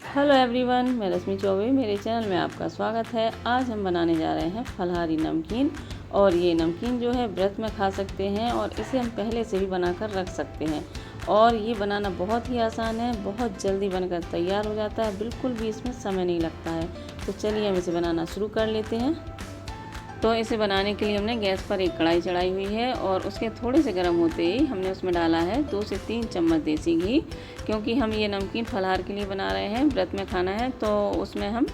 Hello everyone, मैं रश्मि चौबे, मेरे channel में आपका स्वागत है। आज हम बनाने जा रहे हैं फलाहारी नमकीन। और ये नमकीन जो है व्रत में खा सकते हैं और इसे हम पहले से भी बनाकर रख सकते हैं। और ये बनाना बहुत ही आसान है, बहुत जल्दी बनकर तैयार हो जाता है, बिल्कुल भी इसमें समय नहीं लगता है। तो चलिए हम इसे बनाना शुरू कर लेते हैं। तो इसे बनाने के लिए हमने गैस पर एक कढ़ाई चढ़ाई हुई है और उसके थोड़े से गर्म होते ही हमने उसमें डाला है 2 से 3 चम्मच देसी घी। क्योंकि हम ये नमकीन फलाहार के लिए बना रहे हैं, व्रत में खाना है, तो उसमें हम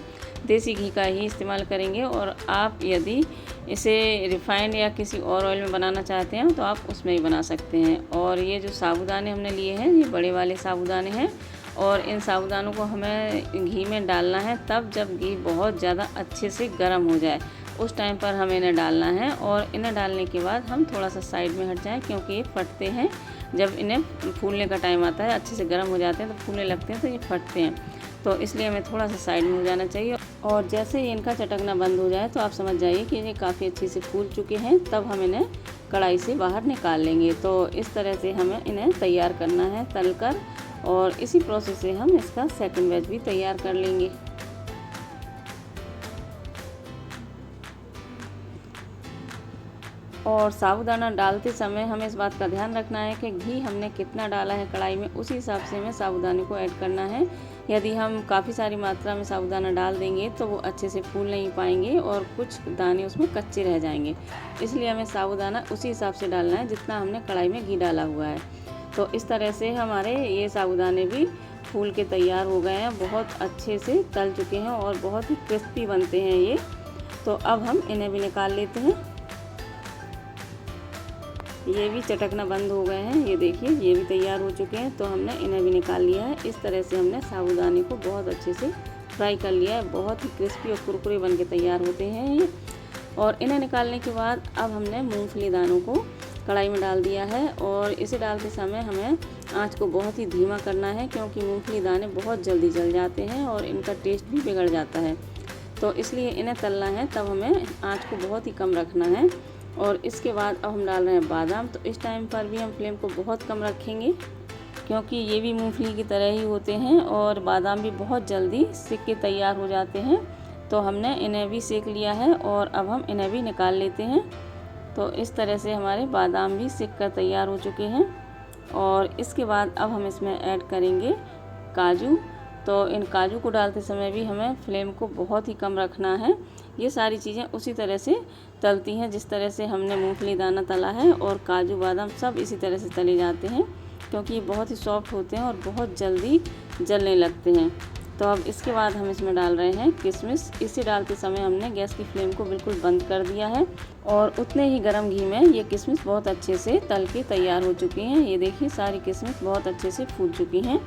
देसी घी का ही इस्तेमाल करेंगे। और आप यदि इसे रिफाइंड या किसी और ऑयल में बनाना चाहते हैं तो आप उसमें ही बना सकते हैं। और ये जो साबूदाने हमने लिए हैं, ये बड़े वाले साबूदाने हैं और इन साबूदानों को हमें घी में डालना है तब जब घी बहुत ज़्यादा अच्छे से गर्म हो जाए, उस टाइम पर हमें इन्हें डालना है। और इन्हें डालने के बाद हम थोड़ा सा साइड में हट जाएं, क्योंकि ये फटते हैं। जब इन्हें फूलने का टाइम आता है, अच्छे से गर्म हो जाते हैं तो फूलने लगते हैं, तो ये फटते हैं। तो इसलिए हमें थोड़ा सा साइड में हो जाना चाहिए। और जैसे ही इनका चटकना बंद हो जाए तो आप समझ जाइए कि ये काफ़ी अच्छे से फूल चुके हैं। तब हम इन्हें कढ़ाई से बाहर निकाल लेंगे। तो इस तरह से हमें इन्हें तैयार करना है तलकर। और इसी प्रोसेस से हम इसका सेकंड बैच भी तैयार कर लेंगे। और साबूदाना डालते समय हमें इस बात का ध्यान रखना है कि घी हमने कितना डाला है कढ़ाई में, उसी हिसाब से हमें साबूदाने को ऐड करना है। यदि हम काफ़ी सारी मात्रा में साबूदाना डाल देंगे तो वो अच्छे से फूल नहीं पाएंगे और कुछ दाने उसमें कच्चे रह जाएंगे। इसलिए हमें साबूदाना उसी हिसाब से डालना है जितना हमने कढ़ाई में घी डाला हुआ है। तो इस तरह से हमारे ये साबूदाने भी फूल के तैयार हो गए हैं, बहुत अच्छे से तल चुके हैं और बहुत ही क्रिस्पी बनते हैं ये। तो अब हम इन्हें भी निकाल लेते हैं। ये भी चटकना बंद हो गए हैं, ये देखिए ये भी तैयार हो चुके हैं। तो हमने इन्हें भी निकाल लिया है। इस तरह से हमने साबूदाने को बहुत अच्छे से फ्राई कर लिया है, बहुत ही क्रिस्पी और कुरकुरे बन के तैयार होते हैं ये। और इन्हें निकालने के बाद अब हमने मूंगफली दानों को कढ़ाई में डाल दिया है। और इसे डालते समय हमें आंच को बहुत ही धीमा करना है, क्योंकि मूंगफली दाने बहुत जल्दी जल जाते हैं और इनका टेस्ट भी बिगड़ जाता है। तो इसलिए इन्हें तलना है तब हमें आंच को बहुत ही कम रखना है। और इसके बाद अब हम डाल रहे हैं बादाम। तो इस टाइम पर भी हम फ्लेम को बहुत कम रखेंगे, क्योंकि ये भी मूंगफली की तरह ही होते हैं और बादाम भी बहुत जल्दी सिक के तैयार हो जाते हैं। तो हमने इन्हें भी सेक लिया है और अब हम इन्हें भी निकाल लेते हैं। तो इस तरह से हमारे बादाम भी सिक कर तैयार हो चुके हैं। और इसके बाद अब हम इसमें ऐड करेंगे काजू। तो इन काजू को डालते समय भी हमें फ्लेम को बहुत ही कम रखना है। ये सारी चीज़ें उसी तरह से तलती हैं जिस तरह से हमने मूंगफली दाना तला है, और काजू बादाम सब इसी तरह से तले जाते हैं, क्योंकि ये बहुत ही सॉफ्ट होते हैं और बहुत जल्दी जलने लगते हैं। तो अब इसके बाद हम इसमें डाल रहे हैं किशमिश। इसे डालते समय हमने गैस की फ्लेम को बिल्कुल बंद कर दिया है और उतने ही गर्म घी में ये किशमिश बहुत अच्छे से तल के तैयार हो चुकी हैं। ये देखिए सारी किशमिश बहुत अच्छे से फूल चुकी हैं।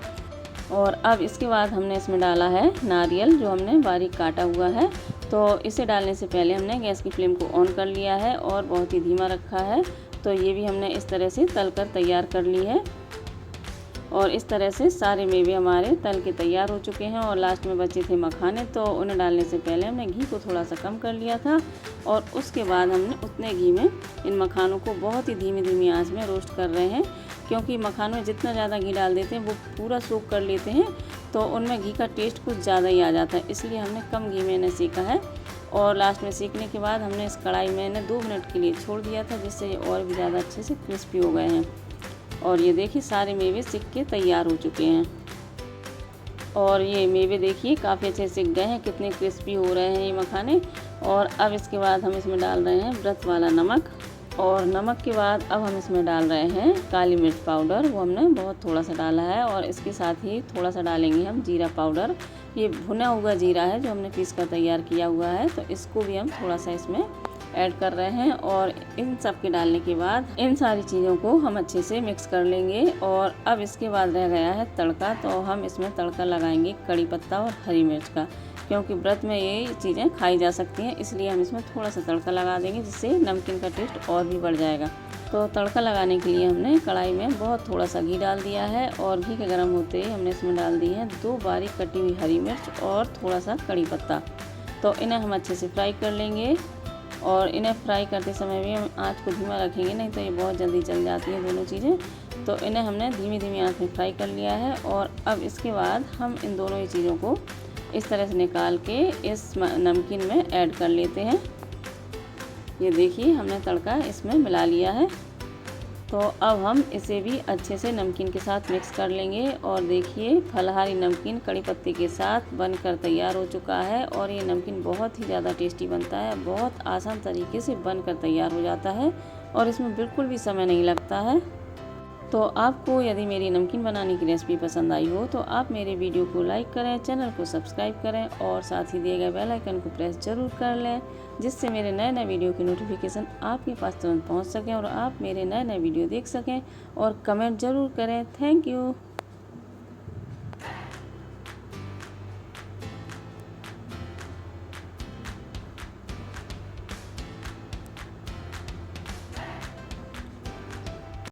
और अब इसके बाद हमने इसमें डाला है नारियल, जो हमने बारीक काटा हुआ है। तो इसे डालने से पहले हमने गैस की फ्लेम को ऑन कर लिया है और बहुत ही धीमा रखा है। तो ये भी हमने इस तरह से तल कर तैयार कर ली है। और इस तरह से सारे मेवे हमारे तल के तैयार हो चुके हैं। और लास्ट में बचे थे मखाने, तो उन्हें डालने से पहले हमने घी को थोड़ा सा कम कर लिया था। और उसके बाद हमने उतने घी में इन मखानों को बहुत ही धीमी धीमी आंच में रोस्ट कर रहे हैं, क्योंकि मखानों में जितना ज़्यादा घी डाल देते हैं वो पूरा सोख कर लेते हैं, तो उनमें घी का टेस्ट कुछ ज़्यादा ही आ जाता है। इसलिए हमने कम घी में इन्हें सेका है। और लास्ट में सेकने के बाद हमने इस कढ़ाई में इन्हें 2 मिनट के लिए छोड़ दिया था, जिससे ये और भी ज़्यादा अच्छे से क्रिस्पी हो गए हैं। और ये देखिए सारे मेवे सिक के तैयार हो चुके हैं। और ये मेवे देखिए काफ़ी अच्छे सिक गए हैं, कितने क्रिस्पी हो रहे हैं ये मखाने। और अब इसके बाद हम इसमें डाल रहे हैं व्रत वाला नमक। और नमक के बाद अब हम इसमें डाल रहे हैं काली मिर्च पाउडर, वो हमने बहुत थोड़ा सा डाला है। और इसके साथ ही थोड़ा सा डालेंगे हम जीरा पाउडर। ये भुना हुआ जीरा है जो हमने पीस कर तैयार किया हुआ है, तो इसको भी हम थोड़ा सा इसमें ऐड कर रहे हैं। और इन सब के डालने के बाद इन सारी चीज़ों को हम अच्छे से मिक्स कर लेंगे। और अब इसके बाद रह गया है तड़का। तो हम इसमें तड़का लगाएंगे कड़ी पत्ता और हरी मिर्च का, क्योंकि व्रत में ये चीज़ें खाई जा सकती हैं, इसलिए हम इसमें थोड़ा सा तड़का लगा देंगे, जिससे नमकीन का टेस्ट और भी बढ़ जाएगा। तो तड़का लगाने के लिए हमने कढ़ाई में बहुत थोड़ा सा घी डाल दिया है। और घी के गर्म होते ही हमने इसमें डाल दी है 2 बारीक कटी हुई हरी मिर्च और थोड़ा सा कड़ी पत्ता। तो इन्हें हम अच्छे से फ्राई कर लेंगे। और इन्हें फ्राई करते समय भी हम आँच को धीमा रखेंगे, नहीं तो ये बहुत जल्दी जल जाती हैं दोनों चीज़ें। तो इन्हें हमने धीमी धीमी आंच में फ्राई कर लिया है। और अब इसके बाद हम इन दोनों ही चीज़ों को इस तरह से निकाल के इस नमकीन में ऐड कर लेते हैं। ये देखिए हमने तड़का इसमें मिला लिया है। तो अब हम इसे भी अच्छे से नमकीन के साथ मिक्स कर लेंगे। और देखिए फलाहारी नमकीन कड़ी पत्ते के साथ बनकर तैयार हो चुका है। और ये नमकीन बहुत ही ज़्यादा टेस्टी बनता है, बहुत आसान तरीके से बनकर तैयार हो जाता है और इसमें बिल्कुल भी समय नहीं लगता है। तो आपको यदि मेरी नमकीन बनाने की रेसिपी पसंद आई हो तो आप मेरे वीडियो को लाइक करें, चैनल को सब्सक्राइब करें और साथ ही दिए गए बेल आइकन को प्रेस ज़रूर कर लें, जिससे मेरे नए नए वीडियो की नोटिफिकेशन आपके पास तुरंत पहुंच सकें और आप मेरे नए नए वीडियो देख सकें। और कमेंट ज़रूर करें। Thank you.